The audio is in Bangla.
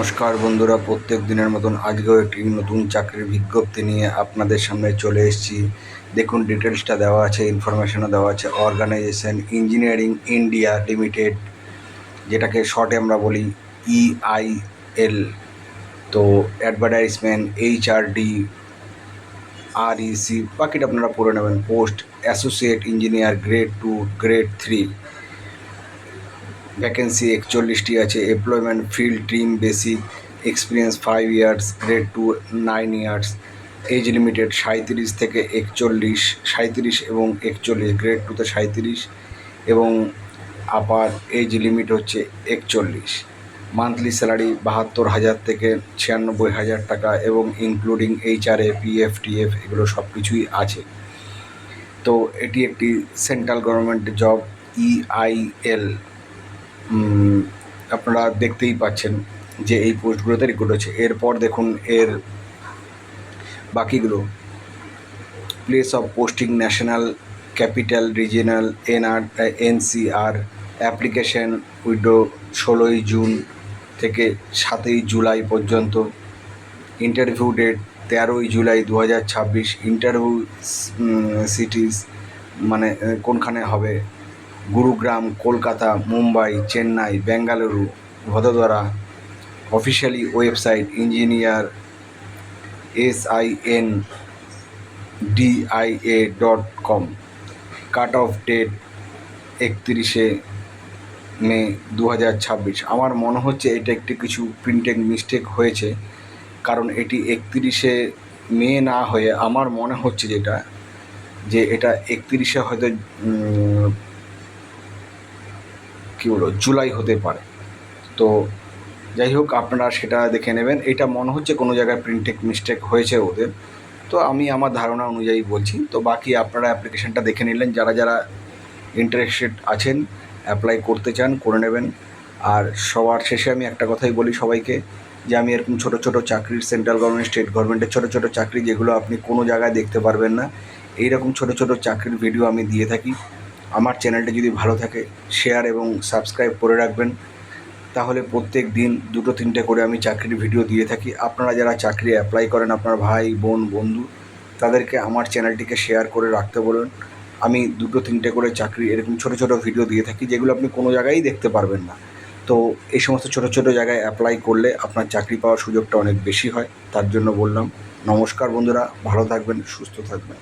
নমস্কার বন্ধুরা, প্রত্যেক দিনের মতন আজকেও একটি নতুন চাকরির বিজ্ঞপ্তি নিয়ে আপনাদের সামনে চলে এসেছি। দেখুন, ডিটেলসটা দেওয়া আছে, ইনফরমেশনও দেওয়া আছে। অর্গানাইজেশন ইঞ্জিনিয়ারিং ইন্ডিয়া লিমিটেড, যেটাকে শর্টে আমরা বলি EIL। তো অ্যাডভার্টাইজমেন্ট HRD REC, বাকিটা আপনারা পড়ে নেবেন। Post associate engineer grade 2 grade 3, vacancy 41টি আছে। Employment field team basic experience 5 years, grade 2 9 years. Age limited 37 থেকে 41, 37 এবং 41, গ্রেড 2তে 37 এবং আপার এজ লিমিট হচ্ছে 41। মান্থলি স্যালারি 72,000 থেকে 96,000 টাকা এবং ইনক্লুডিং HRA PF TF এগুলো সব কিছুই আছে। তো এটি একটি সেন্ট্রাল গভর্নমেন্ট জব EIL। আপনারা দেখতেই পাচ্ছেন যে এই পোস্টগুলোতে রিক্রুট হচ্ছে। এরপর দেখুন এর বাকিগুলো। Place of posting national capital regional NCR। Application window 16ই জুন থেকে 7ই জুলাই পর্যন্ত। ইন্টারভিউ ডেট 13ই জুলাই 2026। ইন্টারভিউ সিটিজ মানে কোনখানে হবে: Gurugram, Kolkata, Mumbai, Chennai, Bengaluru, Vadodara. Officially website engineer SINDIA.com। Cut off date 31শে মে 2026। আমার মনে হচ্ছে এটা একটি কিছু প্রিন্টিং মিস্টেক হয়েছে, কারণ এটি 31শে মে না হয়ে আমার মনে হচ্ছে যে এটা 31শে হয়তো জুলাই হতে পারে। তো যাই হোক, আপনারা সেটা দেখে নেবেন। এটা মনে হচ্ছে কোনো জায়গায় প্রিন্টিং মিস্টেক হয়েছে ওদের, তো আমি আমার ধারণা অনুযায়ী বলছি। তো বাকি আপনারা অ্যাপ্লিকেশানটা দেখে নিলেন। যারা যারা ইন্টারেস্টেড আছেন, অ্যাপ্লাই করতে চান, করে নেবেন। আর সবার শেষে আমি একটা কথাই বলি সবাইকে, যে আমি এরকম ছোটো ছোটো চাকরির, সেন্ট্রাল গভর্নমেন্ট, স্টেট গভর্নমেন্টের ছোটো ছোটো চাকরি, যেগুলো আপনি কোনো জায়গায় দেখতে পারবেন না, এইরকম ছোটো ছোটো চাকরির ভিডিও আমি দিয়ে থাকি। আমার চ্যানেলটা যদি ভালো থাকে, শেয়ার এবং সাবস্ক্রাইব করে রাখবেন, তাহলে প্রত্যেক দিন 2-3টে করে আমি চাকরির ভিডিও দিয়ে থাকি। আপনারা যারা চাকরি অ্যাপ্লাই করেন, আপনার ভাই বোন বন্ধু, তাদেরকে আমার চ্যানেলটিকে শেয়ার করে রাখতে বলুন। আমি 2-3টে করে চাকরি এরকম ছোটো ছোটো ভিডিও দিয়ে থাকি, যেগুলো আপনি কোনো জায়গায় দেখতে পারবেন না। তো এই সমস্ত ছোটো ছোটো জায়গায় অ্যাপ্লাই করলে আপনার চাকরি পাওয়ার সুযোগটা অনেক বেশি হয়। তার জন্য বললাম। নমস্কার বন্ধুরা, ভালো থাকবেন, সুস্থ থাকবেন।